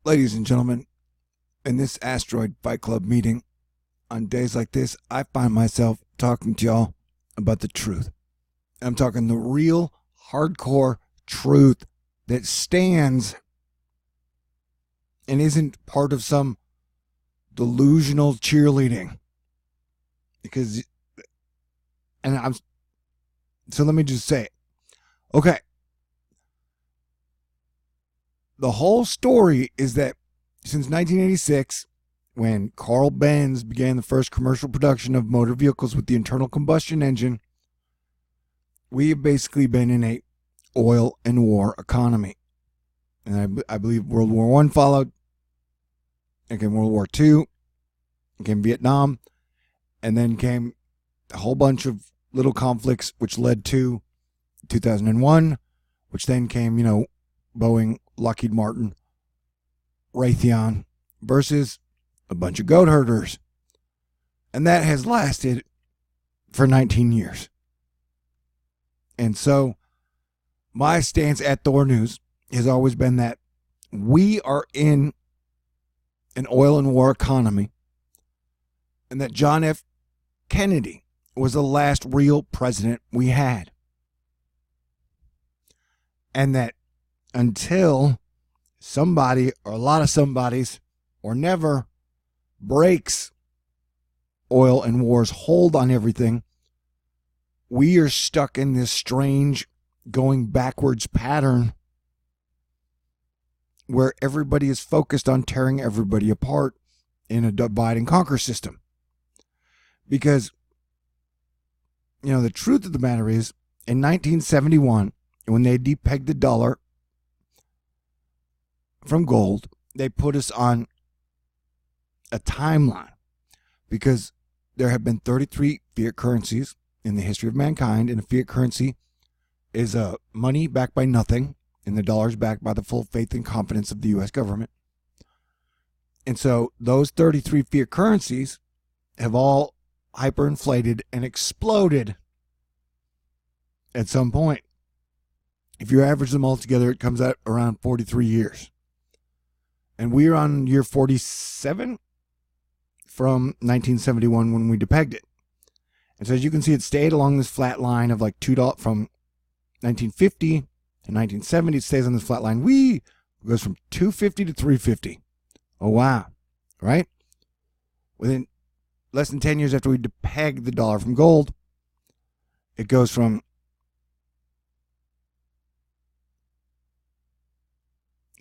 Ladies and gentlemen, in this Asteroid Fight Club meeting, on days like this, I find myself talking to y'all about the truth. I'm talking the real, hardcore truth that stands and isn't part of some delusional cheerleading. Because, so let me just say it. Okay. The whole story is that since 1986, when Carl Benz began the first commercial production of motor vehicles with the internal combustion engine, we have basically been in a oil and war economy. And I believe World War I followed, and came World War II, and came Vietnam, and then came a whole bunch of little conflicts, which led to 2001, which then came, Boeing, Lockheed Martin, Raytheon versus a bunch of goat herders. And that has lasted for 19 years. And so my stance at Thor News has always been that we are in an oil and war economy, and that John F. Kennedy was the last real president we had. And that until somebody or a lot of somebodies or never breaks oil and war's hold on everything, we are stuck in this strange going backwards pattern where everybody is focused on tearing everybody apart in a divide and conquer system. Because, the truth of the matter is, in 1971, when they depegged the dollar from gold, they put us on a timeline, because there have been 33 fiat currencies in the history of mankind, and a fiat currency is a money backed by nothing, and the dollar is backed by the full faith and confidence of the U.S. government. And so those 33 fiat currencies have all hyperinflated and exploded at some point. If you average them all together, it comes out around 43 years. And we're on year 47 from 1971 when we depegged it. And so as you can see, it stayed along this flat line of like $2 from 1950 to 1970. It stays on this flat line. It goes from 250 to 350. Oh, wow. Right? Within less than 10 years after we depegged the dollar from gold, it goes from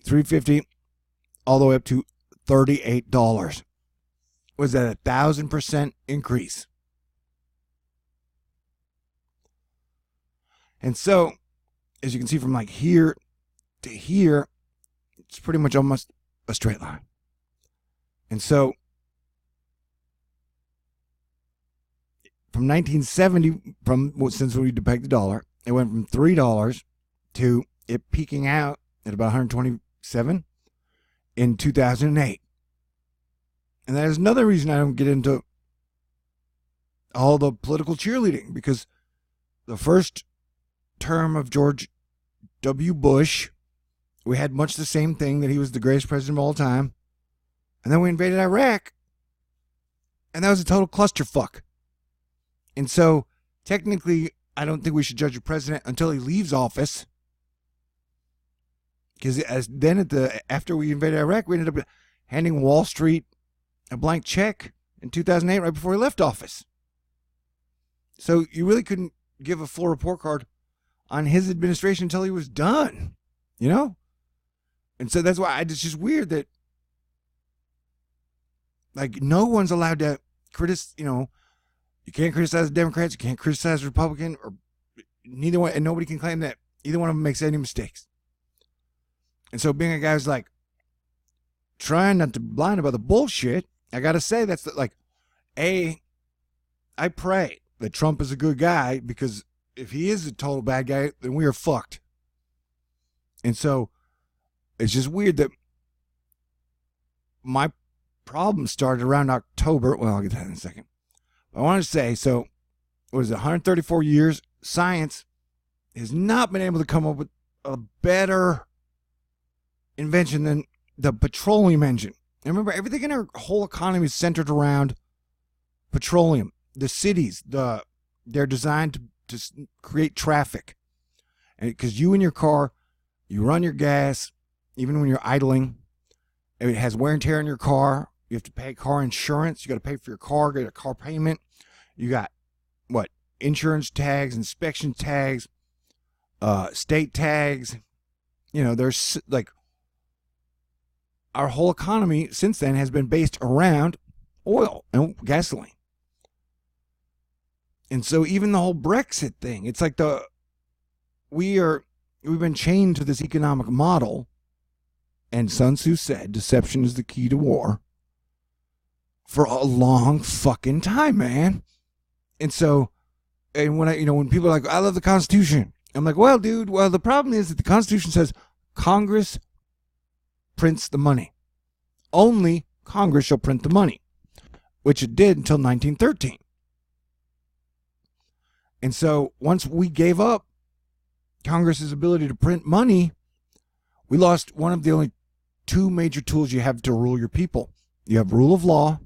$350 all the way up to $38. Was that 1,000% increase? And so, as you can see from like here to here, it's pretty much almost a straight line. And so, from 1970, since we depegged the dollar, it went from $3 to it peaking out at about 127 in 2008. And that is another reason I don't get into all the political cheerleading, because the first term of George W. Bush, we had much the same thing, that he was the greatest president of all time. And then we invaded Iraq, and that was a total clusterfuck. And so, technically, I don't think we should judge a president until he leaves office. Because after we invaded Iraq, we ended up handing Wall Street a blank check in 2008, right before he left office. So you really couldn't give a full report card on his administration until he was done, And so that's why it's just weird that, like, no one's allowed to criticize, you can't criticize the Democrats, you can't criticize the Republican, or neither one, and nobody can claim that either one of them makes any mistakes. And so being a guy who's like trying not to blind about the bullshit, I got to say I pray that Trump is a good guy, because if he is a total bad guy, then we are fucked. And so it's just weird that my problem started around October. Well, I'll get that in a second. I want to say, so what is it, 134 years, science has not been able to come up with a better invention than the petroleum engine. And remember, everything in our whole economy is centered around petroleum. The cities, they're designed to create traffic. And because you in your car, you run your gas, even when you're idling. It has wear and tear in your car. You have to pay car insurance. You got to pay for your car, get a car payment. You got what? Insurance tags, inspection tags, state tags. You know, there's like our whole economy since then has been based around oil and gasoline. And so even the whole Brexit thing, it's like we've been chained to this economic model. And Sun Tzu said, deception is the key to war, for a long fucking time, man. And so, and when people are like, I love the Constitution, I'm like, well, dude, the problem is that the Constitution says Congress prints the money. Only Congress shall print the money, which it did until 1913. And so once we gave up Congress's ability to print money, we lost one of the only two major tools you have to rule your people. You have rule of law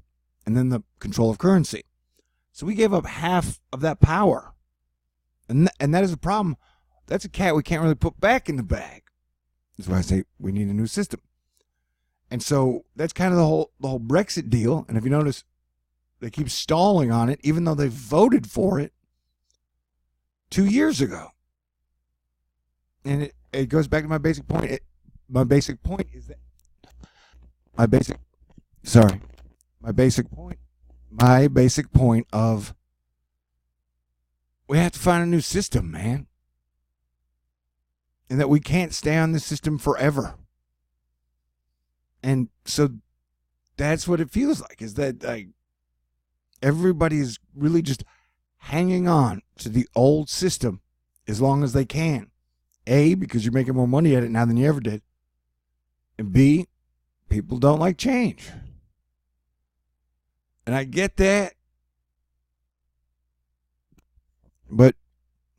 and then the control of currency. So we gave up half of that power. And that is a problem. That's a cat we can't really put back in the bag. That's why I say we need a new system. And so that's kind of the whole Brexit deal. And if you notice, they keep stalling on it, even though they voted for it 2 years ago. And it goes back to my basic point. My basic point of we have to find a new system, man. And that we can't stay on this system forever. And so that's what it feels like, is that like everybody's really just hanging on to the old system as long as they can. A, because you're making more money at it now than you ever did. And B, people don't like change. And I get that. But,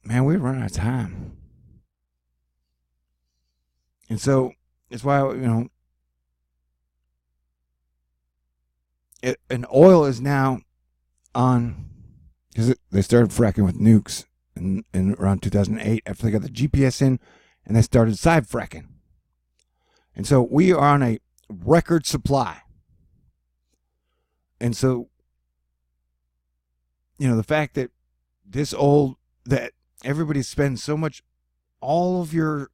man, we're running out of time. And so, it's why, and oil is now on, because they started fracking with nukes in around 2008 after they got the GPS in, and they started side fracking. And so we are on a record supply. And so, the fact that that everybody spends so much, all of your,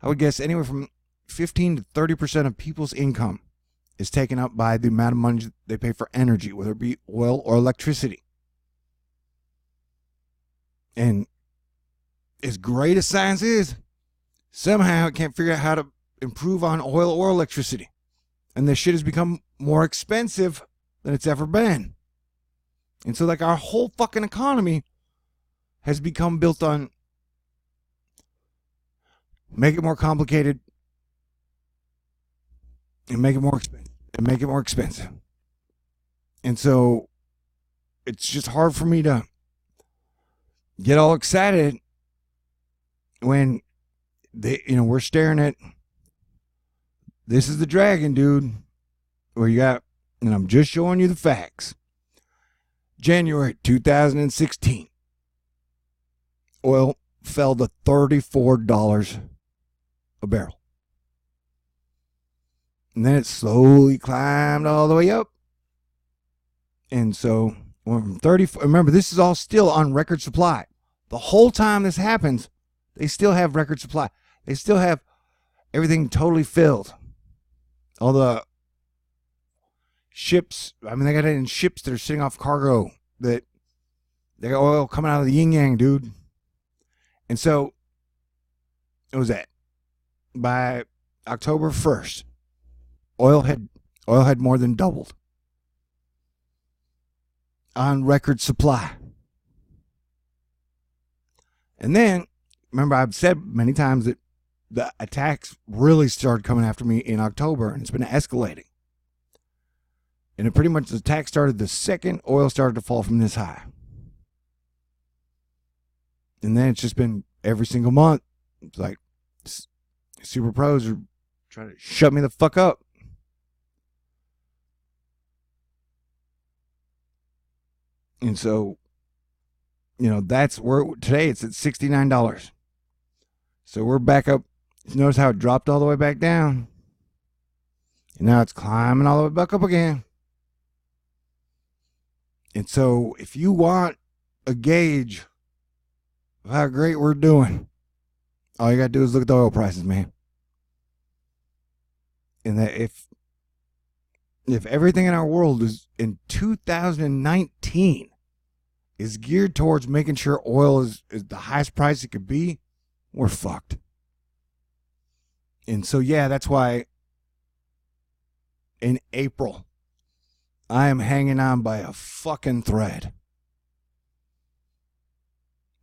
I would guess anywhere from 15 to 30% of people's income is taken up by the amount of money they pay for energy, whether it be oil or electricity. And as great as science is, somehow it can't figure out how to improve on oil or electricity. And this shit has become more expensive than it's ever been. And so, like, our whole fucking economy has become built on make it more complicated and make it more expensive. And so it's just hard for me to get all excited when we're staring at, this is the dragon, dude, where you got, and I'm just showing you the facts. January 2016, oil fell to $34 a barrel. And then it slowly climbed all the way up. And so, from 34, remember, this is all still on record supply. The whole time this happens, they still have record supply. They still have everything totally filled. All the ships, they got it in ships that are sitting off cargo, that they got oil coming out of the yin yang, dude. And so, it was that. By October 1st, oil had more than doubled on record supply. And then, remember, I've said many times that the attacks really started coming after me in October, and it's been escalating. And it pretty much, the attack started the second oil started to fall from this high. And then it's just been every single month. It's like super pros are try to shut me the fuck up. And so, that's where today it's at $69. So we're back up. Notice how it dropped all the way back down. And now it's climbing all the way back up again. And so if you want a gauge of how great we're doing, all you got to do is look at the oil prices, man. And that if everything in our world is in 2019 is geared towards making sure oil is the highest price it could be, we're fucked. And so, yeah, that's why in April, I am hanging on by a fucking thread.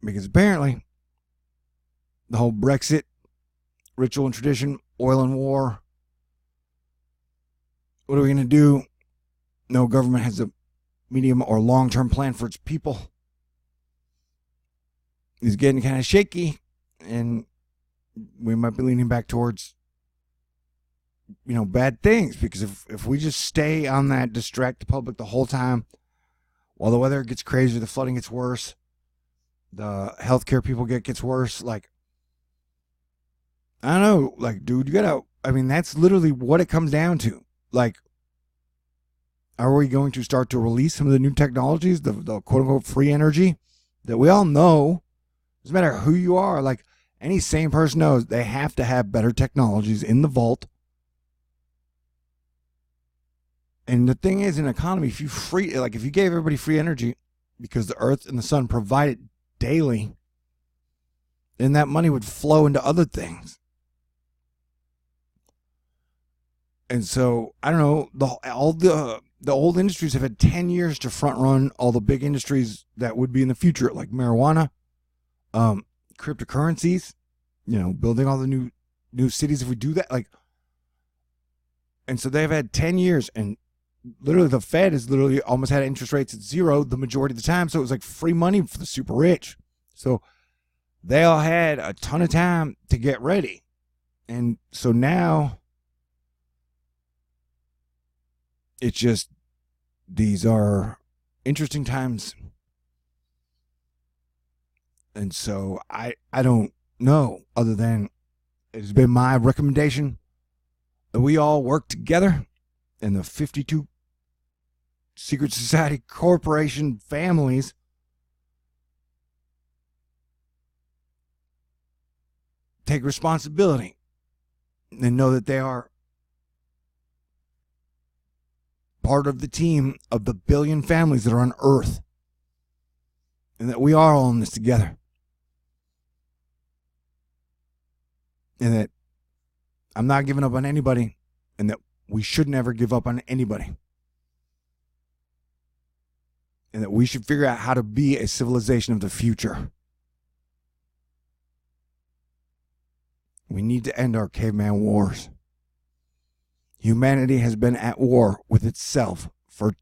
Because apparently, the whole Brexit, ritual and tradition, oil and war, what are we going to do? No government has a medium or long-term plan for its people. It's getting kind of shaky, and we might be leaning back towards, bad things. Because if we just stay on that, distract the public the whole time, while the weather gets crazier, the flooding gets worse, the healthcare people gets worse, like, I don't know, like, dude, that's literally what it comes down to. Like, are we going to start to release some of the new technologies, the quote-unquote free energy that we all know, doesn't matter who you are, like, any sane person knows they have to have better technologies in the vault. And the thing is, in an economy, if you gave everybody free energy because the earth and the sun provide it daily, then that money would flow into other things. And so, I don't know, all the old industries have had 10 years to front run all the big industries that would be in the future, like marijuana, cryptocurrencies, building all the new cities if we do that. And so they've had 10 years, and literally the Fed has literally almost had interest rates at zero the majority of the time. So it was like free money for the super rich. So they all had a ton of time to get ready. And so now it's just, these are interesting times. And so I don't know, other than it's been my recommendation that we all work together in the 52 secret society corporation families take responsibility and know that they are part of the team of the billion families that are on Earth, and that we are all in this together, and that I'm not giving up on anybody, and that we should never give up on anybody, and that we should figure out how to be a civilization of the future. We need to end our caveman wars. Humanity has been at war with itself for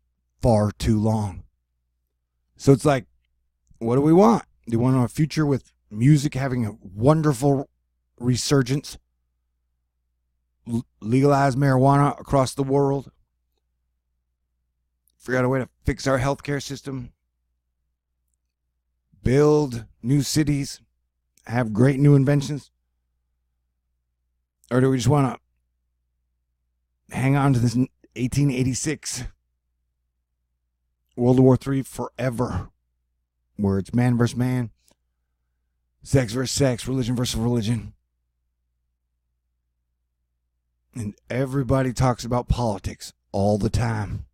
far too long. So it's like, what do we want? Do we want a future with music having a wonderful resurgence? Legalize marijuana across the world? Figure out a way to fix our healthcare system? Build new cities? Have great new inventions? Or do we just want to hang on to this 1886 World War III forever, where it's man versus man, sex versus sex, religion versus religion, and everybody talks about politics all the time?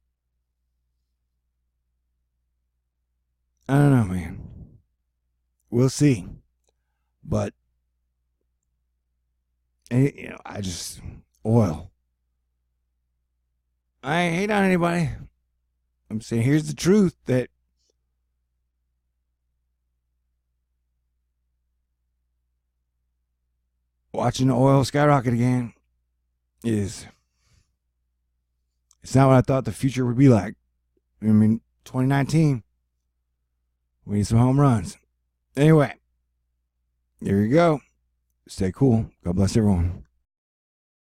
I don't know, man. We'll see. But oil. I ain't hate on anybody. I'm saying, here's the truth, that watching the oil skyrocket again it's not what I thought the future would be like. 2019, we need some home runs. Anyway, there you go. Stay cool. God bless everyone.